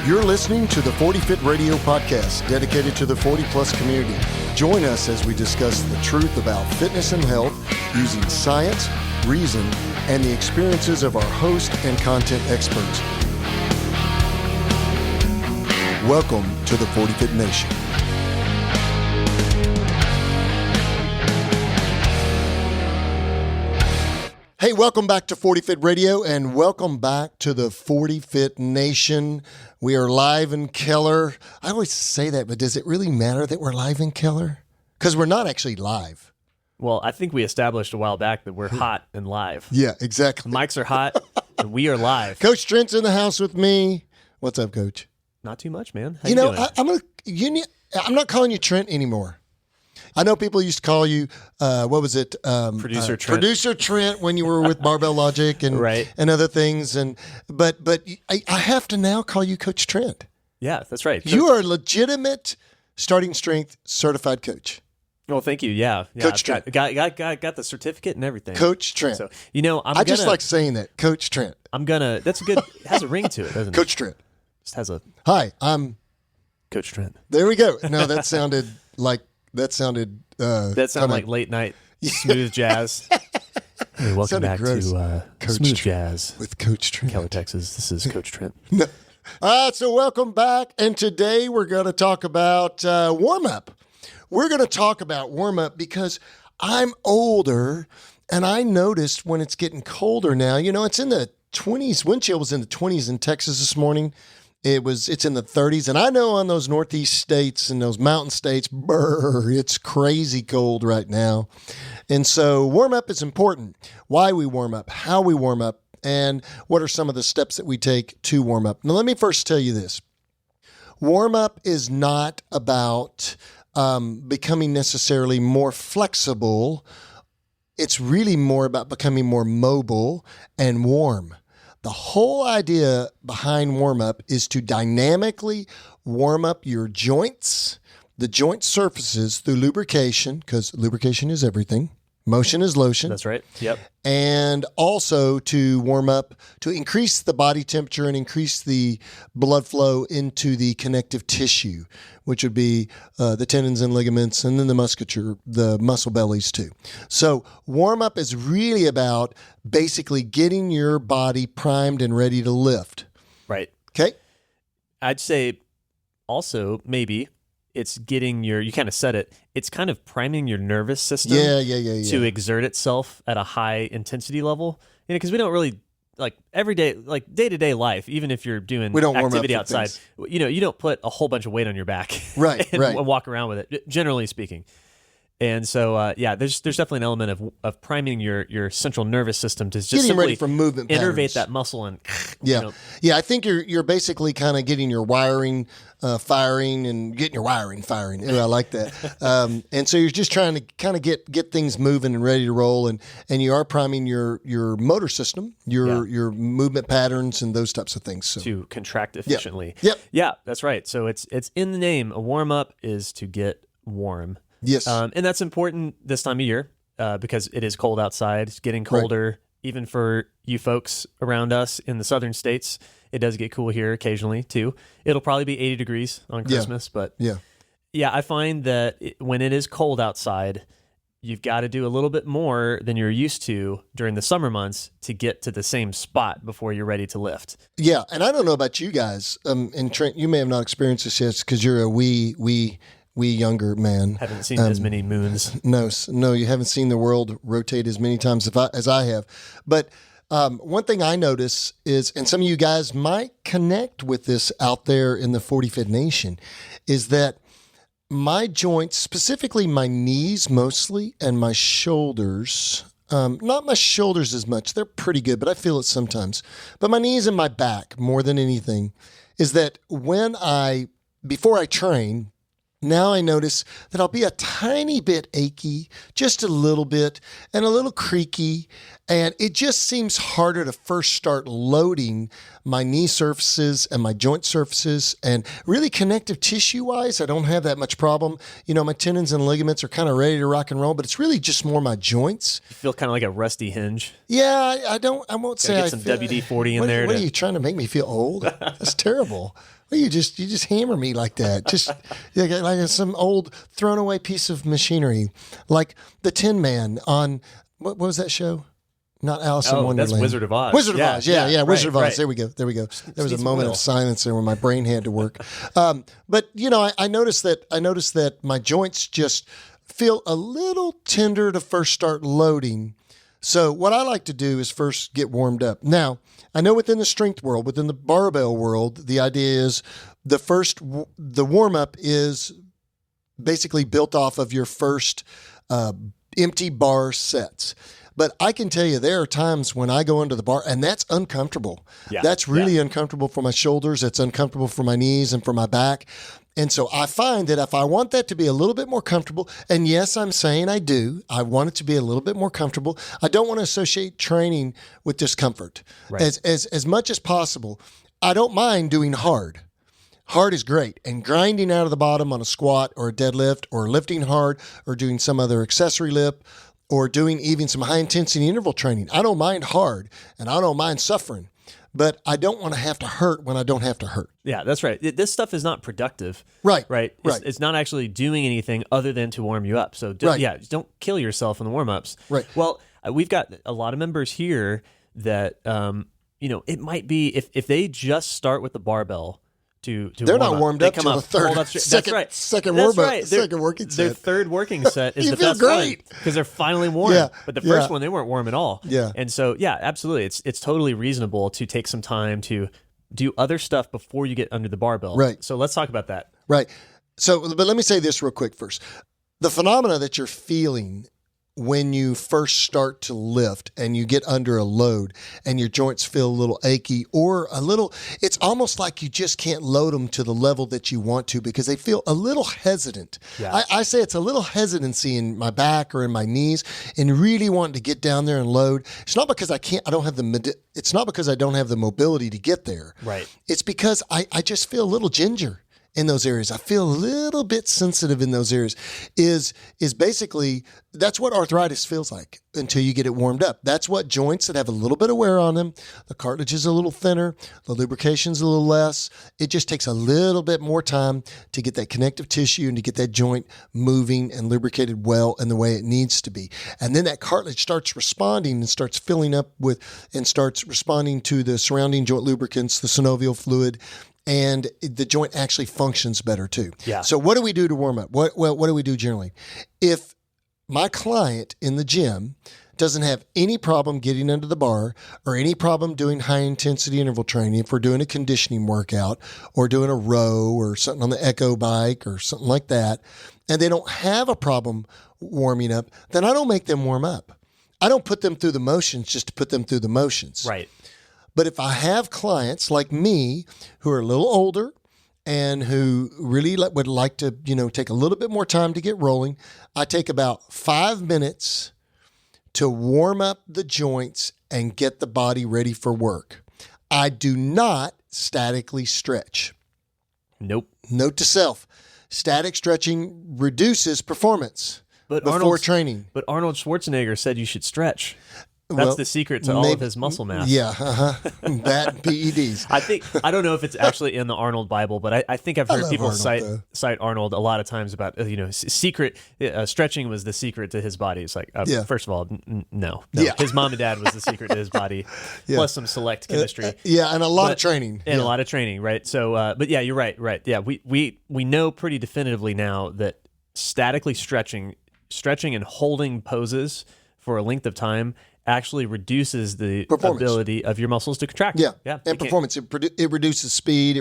You're listening to the 40 Fit Radio podcast, dedicated to the 40-plus community. Join us as we discuss the truth about fitness and health using science, reason, and the experiences of our host and content experts. Welcome to the 40 Fit Nation. Hey, welcome back to 40 Fit Radio, and welcome back to the 40 Fit Nation. We are live in Keller. I always say that, but does it really matter that we're live in Keller? Because we're not actually live. Well, I think we established a while back that we're hot and live. Yeah, exactly. The mics are hot, and we are live. Coach Trent's in the house with me. What's up, Coach? Not too much, man. How you doing? I'm not calling you Trent anymore. I know people used to call you, Producer Trent. Producer Trent when you were with Barbell Logic and Right. and other things. But I have to now call you Coach Trent. Yeah, that's right. You are a legitimate starting strength certified coach. Well, thank you. Yeah. Coach I've Trent. got the certificate and everything. Coach Trent. So, I just like saying that. Coach Trent. That's a good, it has a ring to it, doesn't it? Coach Trent. Just has a Hi, I'm Coach Trent. There we go. No, that sounded like late night smooth jazz. Hey, welcome back to Smooth Jazz with Coach Trent. Keller, Texas. This is Coach Trent. No. All right, so welcome back. And today we're going to talk about warm-up. We're going to talk about warm-up because I'm older, and I noticed when it's getting colder now, it's in the 20s. Wind chill was in the 20s in Texas this morning. It's in the 30s. And I know on those Northeast states and those mountain states, it's crazy cold right now. And so warm-up is important. Why we warm up, how we warm up, and what are some of the steps that we take to warm up. Now, let me first tell you this. Warm-up is not about becoming necessarily more flexible. It's really more about becoming more mobile and warm. The whole idea behind warm-up is to dynamically warm up your joints, the joint surfaces through lubrication, because lubrication is everything. Motion is lotion. That's right. Yep. And also to warm up, to increase the body temperature and increase the blood flow into the connective tissue, which would be the tendons and ligaments, and then the musculature, the muscle bellies too. So warm up is really about basically getting your body primed and ready to lift. Right. Okay. I'd say also maybe it's getting you kind of said it, it's kind of priming your nervous system to exert itself at a high intensity level. Because we don't really, like every day, like day-to-day life, even if you're doing activity outside, you don't put a whole bunch of weight on your back and walk around with it, generally speaking. And so, there's definitely an element of priming your central nervous system to just getting simply ready for movement patterns. Innervate that muscle and I think you're basically kind of getting your wiring firing and getting your wiring firing. Ooh, I like that. And so you're just trying to kind of get things moving and ready to roll, and you are priming your motor system, your movement patterns, and those types of things. So. To contract efficiently. Yep. Yeah, that's right. So it's in the name. A warm up is to get warm. Yes. And that's important this time of year because it is cold outside. It's getting colder, even for you folks around us in the southern states. It does get cool here occasionally, too. It'll probably be 80 degrees on Christmas. But I find that when it is cold outside, you've got to do a little bit more than you're used to during the summer months to get to the same spot before you're ready to lift. Yeah, and I don't know about you guys. And Trent, you may have not experienced this yet because you're a wee younger man. Haven't seen as many moons. No, you haven't seen the world rotate as many times as I have. But one thing I notice is, and some of you guys might connect with this out there in the 40 Fit Nation, is that my joints, specifically my knees mostly, and my shoulders, not my shoulders as much, they're pretty good, but I feel it sometimes, but my knees and my back more than anything, is that before I train, now I notice that I'll be a tiny bit achy, just a little bit, and a little creaky, and it just seems harder to first start loading my knee surfaces and my joint surfaces, and really connective tissue-wise, I don't have that much problem. My tendons and ligaments are kind of ready to rock and roll, but it's really just more my joints. You feel kind of like a rusty hinge. Yeah, I won't say I get some WD-40 in there. What are you trying to make me feel old? That's terrible. Well, you just hammer me like that, just like some old thrown away piece of machinery, like the Tin Man on what was that show? Not Alice in Wonderland. That's Wizard of Oz. Wizard of Oz, yeah, Wizard of Oz. Right. There we go. There was a moment of silence there when my brain had to work. But I noticed that my joints just feel a little tender to first start loading. So what I like to do is first get warmed up. Now, I know within the strength world, within the barbell world, the idea is the warm up is basically built off of your first empty bar sets. But I can tell you there are times when I go under the bar and that's uncomfortable. Yeah. That's really uncomfortable for my shoulders. It's uncomfortable for my knees and for my back. And so I find that if I want that to be a little bit more comfortable, and yes, I'm saying I want it to be a little bit more comfortable. I don't want to associate training with discomfort. Right. As much as possible. I don't mind doing hard. Hard is great. And grinding out of the bottom on a squat or a deadlift or lifting hard or doing some other accessory lift or doing even some high intensity interval training. I don't mind hard and I don't mind suffering, but I don't want to have to hurt when I don't have to hurt. Yeah, that's right. This stuff is not productive. Right. It's not actually doing anything other than to warm you up. So don't kill yourself in the warm-ups. Right. Well, we've got a lot of members here that, it might be if they just start with the barbell, they're not warmed up till the second working set. Their third working set is the best great because they're finally warm. Yeah. But the first one, they weren't warm at all. Yeah. And so, absolutely. It's totally reasonable to take some time to do other stuff before you get under the barbell. Right. So let's talk about that. Right. So, but let me say this real quick first. The phenomena that you're feeling when you first start to lift and you get under a load and your joints feel a little achy or it's almost like you just can't load them to the level that you want to because they feel a little hesitant. Yeah. I say it's a little hesitancy in my back or in my knees and really wanting to get down there and load. It's not because it's not because I don't have the mobility to get there. Right. It's because I just feel a little ginger in those areas. I feel a little bit sensitive in those areas is basically, that's what arthritis feels like until you get it warmed up. That's what joints that have a little bit of wear on them, the cartilage is a little thinner, the lubrication's a little less. It just takes a little bit more time to get that connective tissue and to get that joint moving and lubricated well in the way it needs to be. And then that cartilage starts responding and starts filling up and starts responding to the surrounding joint lubricants, the synovial fluid, and the joint actually functions better too. Yeah. So what do we do to warm up? What do we do generally? If my client in the gym doesn't have any problem getting under the bar or any problem doing high intensity interval training, if we're doing a conditioning workout or doing a row or something on the Echo bike or something like that, and they don't have a problem warming up, then I don't make them warm up. I don't put them through the motions just to put them through the motions. Right. But if I have clients like me who are a little older and who really would like to, take a little bit more time to get rolling, I take about 5 minutes to warm up the joints and get the body ready for work. I do not statically stretch. Nope. Note to self, static stretching reduces performance before training. But Arnold Schwarzenegger said you should stretch. That's the secret to all of his muscle mass. Yeah, that and PEDs. I don't know if it's actually in the Arnold Bible, but I think I've heard people cite Arnold a lot of times about secret stretching was the secret to his body. It's like first of all, no. Yeah. His mom and dad was the secret to his body, plus some select chemistry. And a lot of training. And a lot of training, right? So, but yeah, you're right. Yeah, we know pretty definitively now that statically stretching and holding poses for a length of time actually reduces the ability of your muscles to contract. Yeah. And performance. It reduces speed.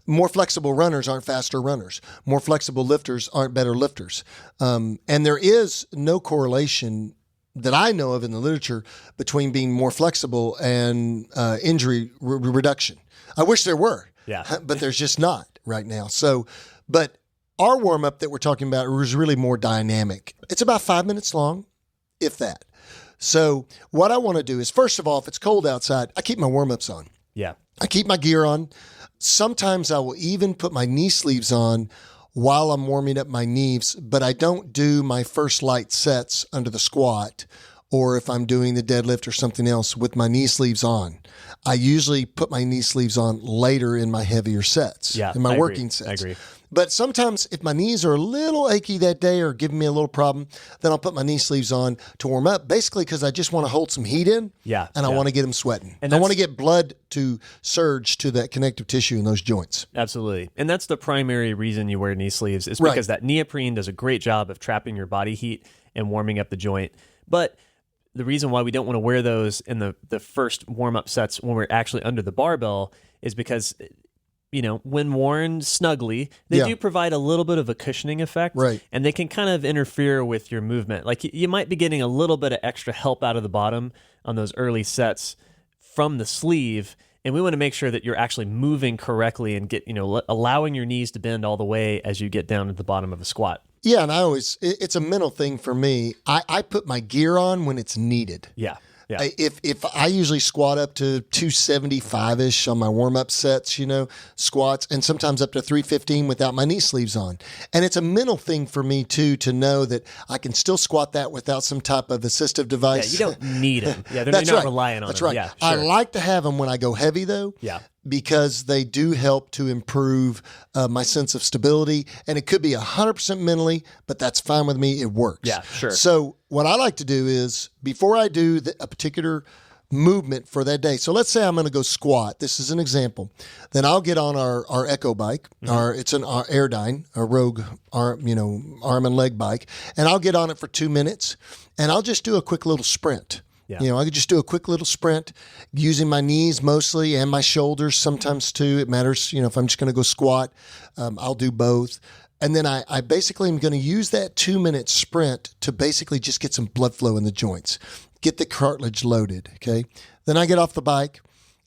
More flexible runners aren't faster runners. More flexible lifters aren't better lifters. And there is no correlation that I know of in the literature between being more flexible and injury reduction. I wish there were, but there's just not right now. So, but our warm-up that we're talking about is really more dynamic. It's about 5 minutes long, if that. So what I want to do is, first of all, if it's cold outside, I keep my warm-ups on. Yeah. I keep my gear on. Sometimes I will even put my knee sleeves on while I'm warming up my knees, but I don't do my first light sets under the squat or if I'm doing the deadlift or something else with my knee sleeves on. I usually put my knee sleeves on later in my heavier sets, in my working sets. I agree. But sometimes if my knees are a little achy that day or giving me a little problem, then I'll put my knee sleeves on to warm up, basically because I just want to hold some heat in and I want to get them sweating. And I want to get blood to surge to that connective tissue in those joints. Absolutely. And that's the primary reason you wear knee sleeves is because that neoprene does a great job of trapping your body heat and warming up the joint. But the reason why we don't want to wear those in the first warm-up sets when we're actually under the barbell is because, when worn snugly, they do provide a little bit of a cushioning effect. Right. And they can kind of interfere with your movement. Like you might be getting a little bit of extra help out of the bottom on those early sets from the sleeve. And we want to make sure that you're actually moving correctly and allowing your knees to bend all the way as you get down to the bottom of a squat. Yeah, and it's a mental thing for me. I put my gear on when it's needed. Yeah. Yeah. If I usually squat up to 275-ish on my warm-up sets, squats, and sometimes up to 315 without my knee sleeves on. And it's a mental thing for me, too, to know that I can still squat that without some type of assistive device. Yeah, you don't need them. Yeah, you're not relying on them. That's right. Yeah, sure. I like to have them when I go heavy, though. Yeah. Because they do help to improve my sense of stability. And it could be 100% mentally, but that's fine with me. It works. Yeah, sure. So what I like to do is before I do a particular movement for that day. So let's say I'm going to go squat. This is an example. Then I'll get on our Echo bike. It's an Airdyne, a Rogue arm and leg bike. And I'll get on it for 2 minutes. And I'll just do a quick little sprint. Yeah. I could just do a quick little sprint using my knees mostly and my shoulders sometimes too. It matters, if I'm just going to go squat, I'll do both. And then I basically am going to use that 2-minute sprint to basically just get some blood flow in the joints, get the cartilage loaded, okay? Then I get off the bike.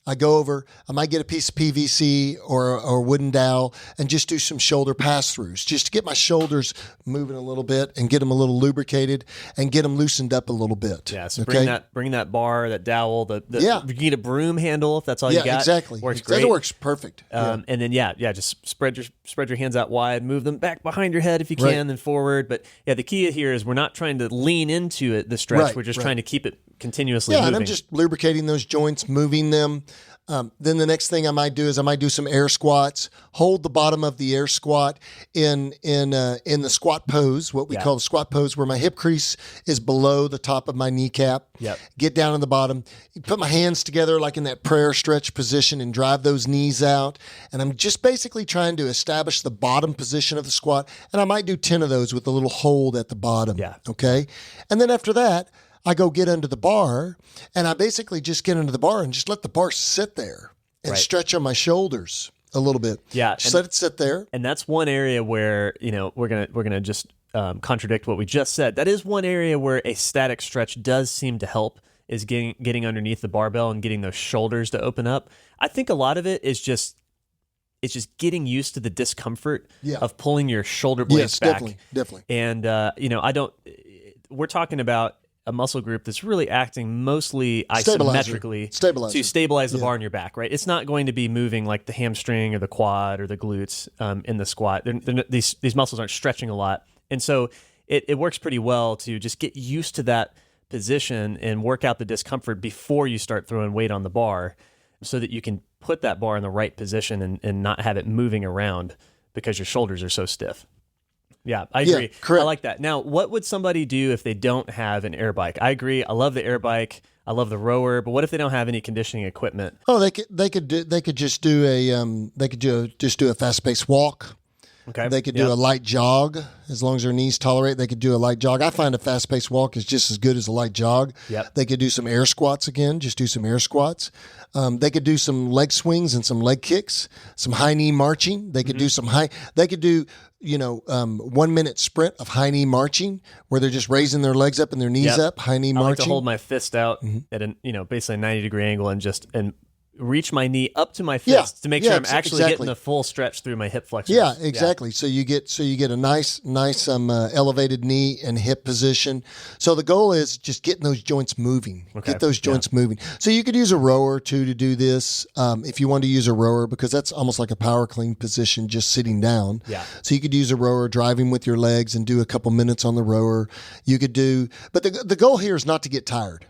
I go over, I might get a piece of PVC or a wooden dowel and just do some shoulder pass-throughs just to get my shoulders moving a little bit and get them a little lubricated and get them loosened up a little bit. Yeah, so bring that bar, that dowel, you need a broom handle if that's all you got. Yeah, exactly. Works great. It works perfect. And then just spread your hands out wide, move them back behind your head if you can, then forward. But the key here is we're not trying to lean into it, the stretch. Right, we're just trying to keep it continuously moving. And I'm just lubricating those joints, moving them. Then the next thing I might do is I might do some air squats, hold the bottom of the air squat in the squat pose, what we call the squat pose, where my hip crease is below the top of my kneecap. Yep. Get down in the bottom, put my hands together like in that prayer stretch position and drive those knees out. And I'm just basically trying to establish the bottom position of the squat. And I might do 10 of those with a little hold at the bottom. Yeah. Okay. And then after that, I go get under the bar, and I basically just get under the bar and just let the bar sit there and stretch on my shoulders a little bit. Yeah, just let it sit there. And that's one area where we're gonna just contradict what we just said. That is one area where a static stretch does seem to help, is getting underneath the barbell and getting those shoulders to open up. I think a lot of it is just getting used to the discomfort of pulling your shoulder blades back. Definitely. And we're talking about a muscle group that's really acting mostly isometrically to stabilize the bar in your back, right? It's not going to be moving like the hamstring or the quad or the glutes in the squat. These muscles aren't stretching a lot. And so it works pretty well to just get used to that position and work out the discomfort before you start throwing weight on the bar so that you can put that bar in the right position and not have it moving around because your shoulders are so stiff. Yeah, I agree. Correct. I like that. Now, what would somebody do if they don't have an air bike? I agree. I love the air bike. I love the rower. But what if they don't have any conditioning equipment? Oh, they could just do a fast-paced walk. Okay. They could do a light jog as long as their knees tolerate. They could do a light jog. I find a fast-paced walk is just as good as a light jog. Yep. They could do some air squats again. Just do some air squats. They could do some leg swings and some leg kicks. Some high knee marching. They could do some high. They could do 1 minute sprint of high knee marching where they're just raising their legs up and their knees up. High knee marching. I like to hold my fist out at basically a 90-degree angle and reach my knee up to my fist to make sure I'm actually getting the full stretch through my hip flexors. Yeah, exactly. So you get a nice elevated knee and hip position. So the goal is just getting those joints moving. Get those joints moving. So you could use a rower too to do this if you want to use a rower, because that's almost like a power clean position, just sitting down. Yeah. So you could use a rower, driving with your legs, and do a couple minutes on the rower. You could do, but the goal here is not to get tired.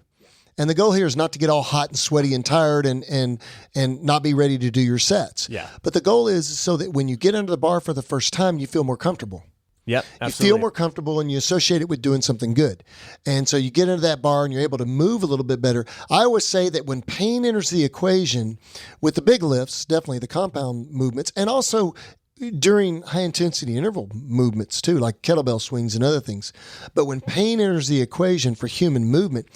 And the goal here is not to get all hot and sweaty and tired and not be ready to do your sets. Yeah. But the goal is so that when you get under the bar for the first time, you feel more comfortable. Yep, absolutely. You feel more comfortable and you associate it with doing something good. And so you get into that bar and you're able to move a little bit better. I always say that when pain enters the equation with the big lifts, definitely the compound movements, and also during high intensity interval movements too, like kettlebell swings and other things. But when pain enters the equation for human movement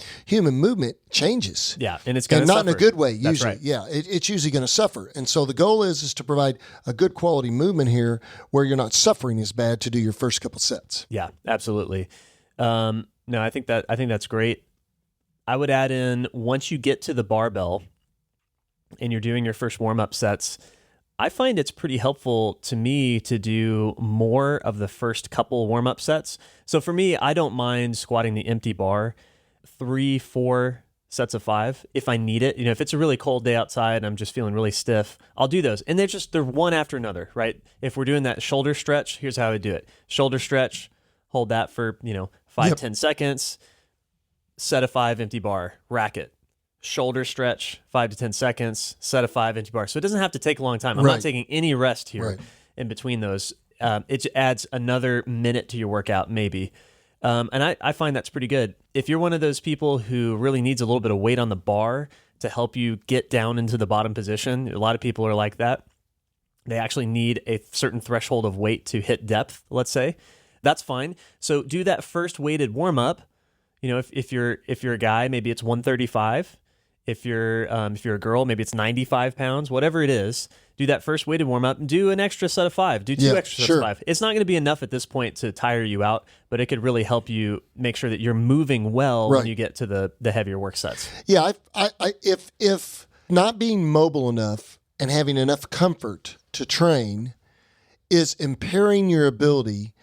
changes. Yeah, and it's going to not suffer. in a good way usually. That's right. Yeah, it's usually going to suffer. And so the goal is to provide a good quality movement here where you're not suffering as bad to do your first couple sets. Yeah, absolutely. No, I think that's great. I would add in, once you get to the barbell and you're doing your first warm-up sets, I find it's pretty helpful to me to do more of the first couple warm-up sets. So for me, I don't mind squatting the empty bar, 3-4 sets of 5 if I need it. If it's a really cold day outside and I'm just feeling really stiff, I'll do those. And they're one after another, right? If we're doing that shoulder stretch, here's how I do it. Shoulder stretch, hold that for, 5-10 seconds, set of 5 empty bar, rack it. Shoulder stretch, 5 to 10 seconds, set of 5 empty bar. So it doesn't have to take a long time. I'm not taking any rest here in between those. It adds another minute to your workout, maybe. And I find that's pretty good. If you're one of those people who really needs a little bit of weight on the bar to help you get down into the bottom position, a lot of people are like that. They actually need a certain threshold of weight to hit depth, let's say. That's fine. So do that first weighted warm-up. If you're a guy, maybe it's 135. If you're a girl, maybe it's 95 pounds, whatever it is. Do that first weighted warm up and do an extra set of 5. Do 2 extra sets of 5. It's not going to be enough at this point to tire you out, but it could really help you make sure that you're moving well when you get to the heavier work sets. Yeah, if not being mobile enough and having enough comfort to train is impairing your ability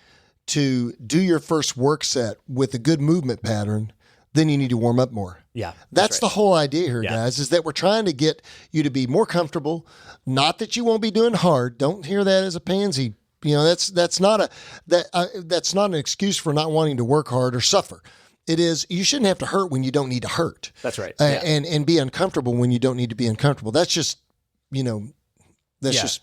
to do your first work set with a good movement pattern, then you need to warm up more. Yeah. That's the whole idea here, guys, is that we're trying to get you to be more comfortable. Not that you won't be doing hard. Don't hear that as a pansy. That's not an excuse for not wanting to work hard or suffer. It is, you shouldn't have to hurt when you don't need to hurt. That's right. And be uncomfortable when you don't need to be uncomfortable. That's just,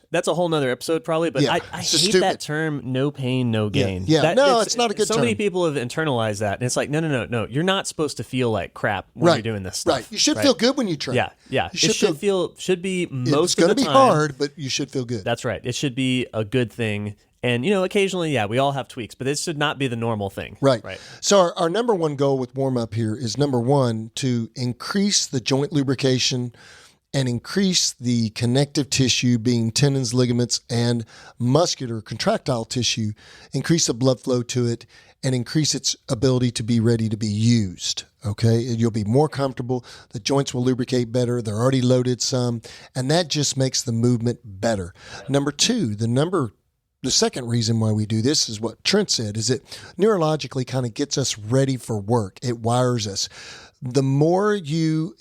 that's a whole nother episode probably, but I hate that term, no pain, no gain. Yeah. It's not a good term. So many people have internalized that, and it's like, no. You're not supposed to feel like crap when you're doing this stuff. Right. You should feel good when you train. Yeah. It should be most of the time. It's going to be hard, but you should feel good. That's right. It should be a good thing. And, occasionally, we all have tweaks, but this should not be the normal thing. Right. So our number one goal with warm-up here is, number one, to increase the joint lubrication and increase the connective tissue, being tendons, ligaments, and muscular contractile tissue, increase the blood flow to it, and increase its ability to be ready to be used. Okay? You'll be more comfortable. The joints will lubricate better. They're already loaded some, and that just makes the movement better. Number two, the second reason why we do this is what Trent said, is it neurologically kind of gets us ready for work. It wires us. The more you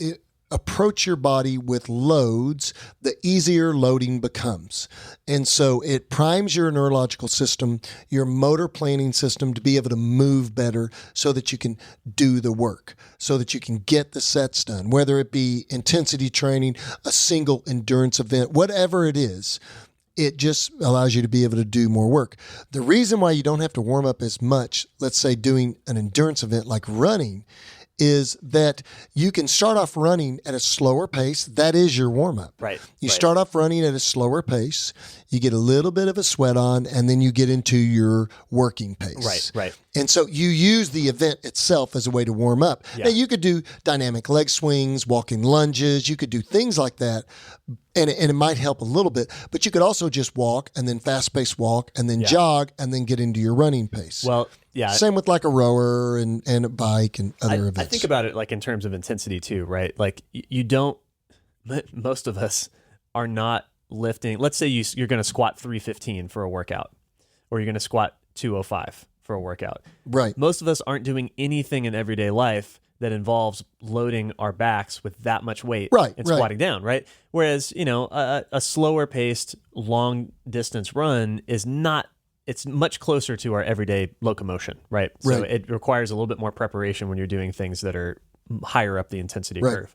approach your body with loads, the easier loading becomes. And so it primes your neurological system, your motor planning system, to be able to move better so that you can do the work, so that you can get the sets done, whether it be intensity training, a single endurance event, whatever it is. It just allows you to be able to do more work. The reason why you don't have to warm up as much, let's say doing an endurance event like running, is that you can start off running at a slower pace. That is your warm-up. Right. You start off running at a slower pace. You get a little bit of a sweat on, and then you get into your working pace. Right. And so you use the event itself as a way to warm up. Yeah. Now, you could do dynamic leg swings, walking lunges. You could do things like that, and it might help a little bit. But you could also just walk, and then fast-paced walk, and then jog, and then get into your running pace. Well, yeah. Same with like a rower and a bike and other events. I think about it like in terms of intensity too, right? Like you don't most of us are not lifting. Let's say you're going to squat 315 for a workout, or you're going to squat 205 for a workout. Right. Most of us aren't doing anything in everyday life that involves loading our backs with that much weight and squatting down, right? Whereas, a slower paced long distance run is not, it's much closer to our everyday locomotion, right? So it requires a little bit more preparation when you're doing things that are higher up the intensity curve.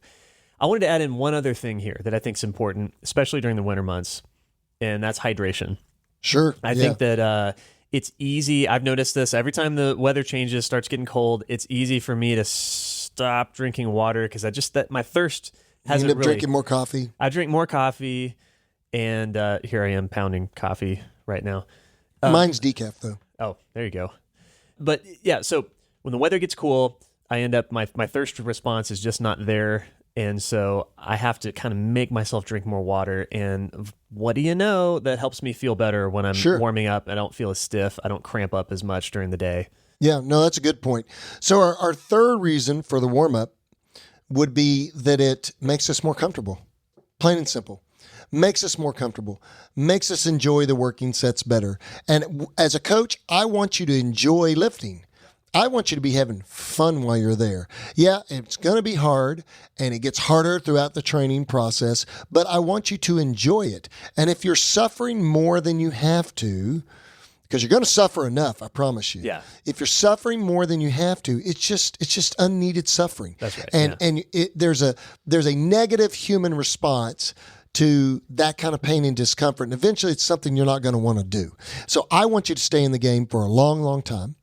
I wanted to add in one other thing here that I think is important, especially during the winter months, and that's hydration. Sure. I think that it's easy. I've noticed this every time the weather changes, starts getting cold. It's easy for me to stop drinking water because my thirst hasn't end up drinking more coffee. I drink more coffee, and here I am pounding coffee right now. Mine's decaf though. Oh, there you go. But yeah, so when the weather gets cool, I end up my thirst response is just not there. And so I have to kind of make myself drink more water. And what do you know? That helps me feel better when I'm warming up. I don't feel as stiff. I don't cramp up as much during the day. Yeah, no, that's a good point. So our third reason for the warm-up would be that it makes us more comfortable. Plain and simple. Makes us more comfortable. Makes us enjoy the working sets better. And as a coach, I want you to enjoy lifting. I want you to be having fun while you're there. Yeah, it's going to be hard, and it gets harder throughout the training process, but I want you to enjoy it. And if you're suffering more than you have to, because you're going to suffer enough, I promise you. Yeah. If you're suffering more than you have to, it's just unneeded suffering. That's right. And there's a negative human response to that kind of pain and discomfort, and eventually it's something you're not going to want to do. So I want you to stay in the game for a long, long time.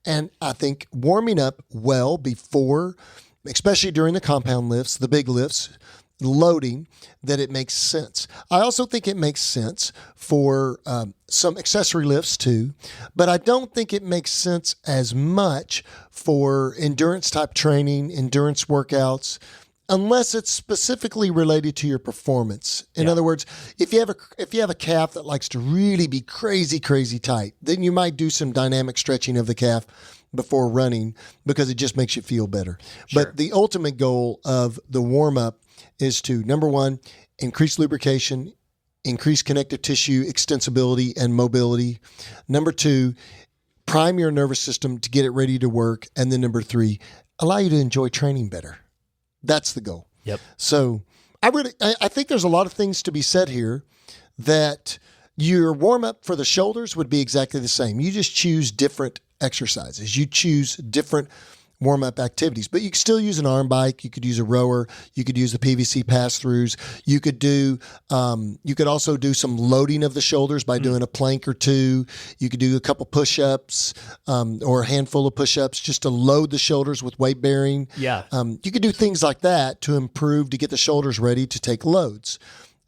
And I think warming up well before, especially during the compound lifts, the big lifts, loading, that it makes sense. I also think it makes sense for some accessory lifts too, but I don't think it makes sense as much for endurance type training, endurance workouts, unless it's specifically related to your performance. In other words, if you have a calf that likes to really be crazy, crazy tight, then you might do some dynamic stretching of the calf before running because it just makes you feel better. Sure. But the ultimate goal of the warm-up is to, number one, increase lubrication, increase connective tissue extensibility and mobility. Number two, prime your nervous system to get it ready to work. And then number three, allow you to enjoy training better. That's the goal. Yep. So I think there's a lot of things to be said here that your warm up for the shoulders would be exactly the same. You just choose different exercises. You choose different warm up activities, but you could still use an arm bike. You could use a rower. You could use the PVC pass-throughs. You could also do some loading of the shoulders by doing a plank or two. You could do a couple push-ups or a handful of push-ups just to load the shoulders with weight bearing. Yeah. You could do things like that to get the shoulders ready to take loads.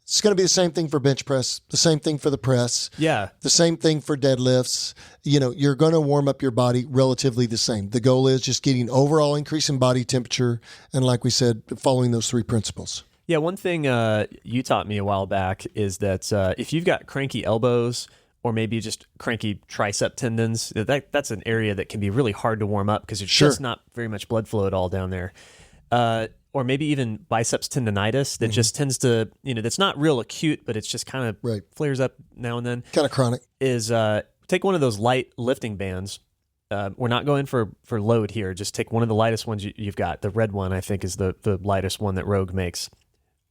It's going to be the same thing for bench press, the same thing for the press, the same thing for deadlifts. You're going to warm up your body relatively the same. The goal is just getting overall increase in body temperature. And like we said, following those three principles. Yeah. One thing you taught me a while back is that if you've got cranky elbows or maybe just cranky tricep tendons, that's an area that can be really hard to warm up because there's just not very much blood flow at all down there. Or maybe even biceps tendonitis that just tends to, that's not real acute, but it's just kind of flares up now and then. Kind of chronic. Is take one of those light lifting bands. We're not going for load here. Just take one of the lightest ones you've got. The red one, I think, is the lightest one that Rogue makes.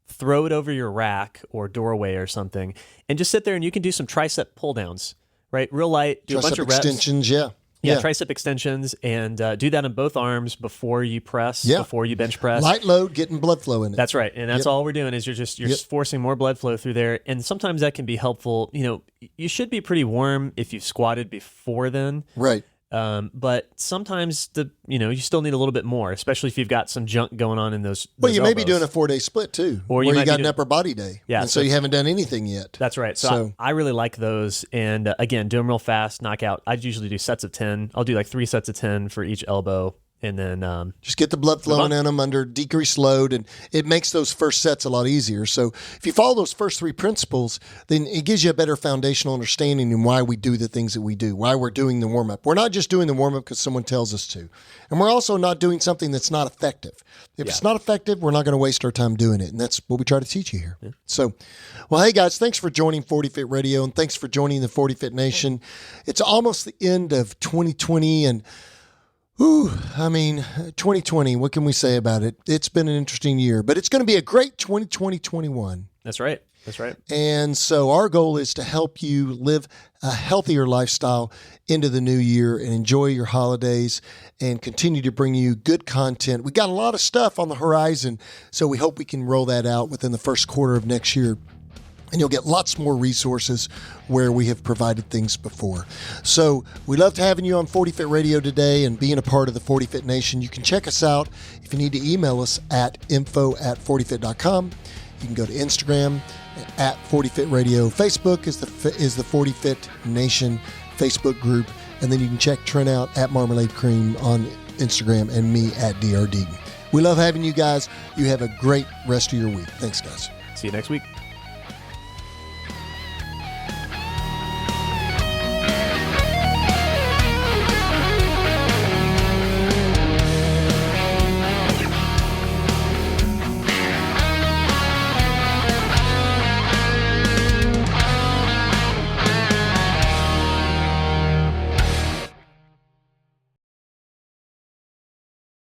Throw it over your rack or doorway or something, and just sit there and you can do some tricep pull downs, right? Real light, do a bunch of reps. Extensions, Yeah, tricep extensions, and do that on both arms before you press, before you bench press. Light load, getting blood flow in it. That's right, and that's all we're doing is you're just forcing more blood flow through there, and sometimes that can be helpful. You should be pretty warm if you've squatted before then. Right. But sometimes you still need a little bit more, especially if you've got some junk going on in those. Well, you elbows. may be doing a 4-day split too, or you got an upper body day. Yeah, and so you haven't done anything yet. That's right. So I really like those, and again, do them real fast, knock out. I usually do sets of 10. I'll do like 3 sets of 10 for each elbow, and then just get the blood flowing in them under decreased load, and it makes those first sets a lot easier. So if you follow those first 3 principles, then it gives you a better foundational understanding in why we do the things that we do, why we're doing the warm-up. We're not just doing the warm-up because someone tells us to. And we're also not doing something that's not effective. If it's not effective, we're not going to waste our time doing it. And that's what we try to teach you here. Yeah. So, well, hey, guys, thanks for joining 40 Fit Radio, and thanks for joining the 40 Fit Nation. It's almost the end of 2020, and 2020, what can we say about it? It's been an interesting year, but it's going to be a great 2020-21. That's right. That's right. And so our goal is to help you live a healthier lifestyle into the new year and enjoy your holidays and continue to bring you good content. We got a lot of stuff on the horizon, so we hope we can roll that out within the first quarter of next year. And you'll get lots more resources where we have provided things before. So we loved having you on 40 Fit Radio today and being a part of the 40 Fit Nation. You can check us out if you need to email us at info@40fit.com. You can go to Instagram at 40 Fit Radio. Facebook is the 40 Fit Nation Facebook group. And then you can check Trent out at Marmalade Cream on Instagram and me at Dr. Deaton. We love having you guys. You have a great rest of your week. Thanks, guys. See you next week.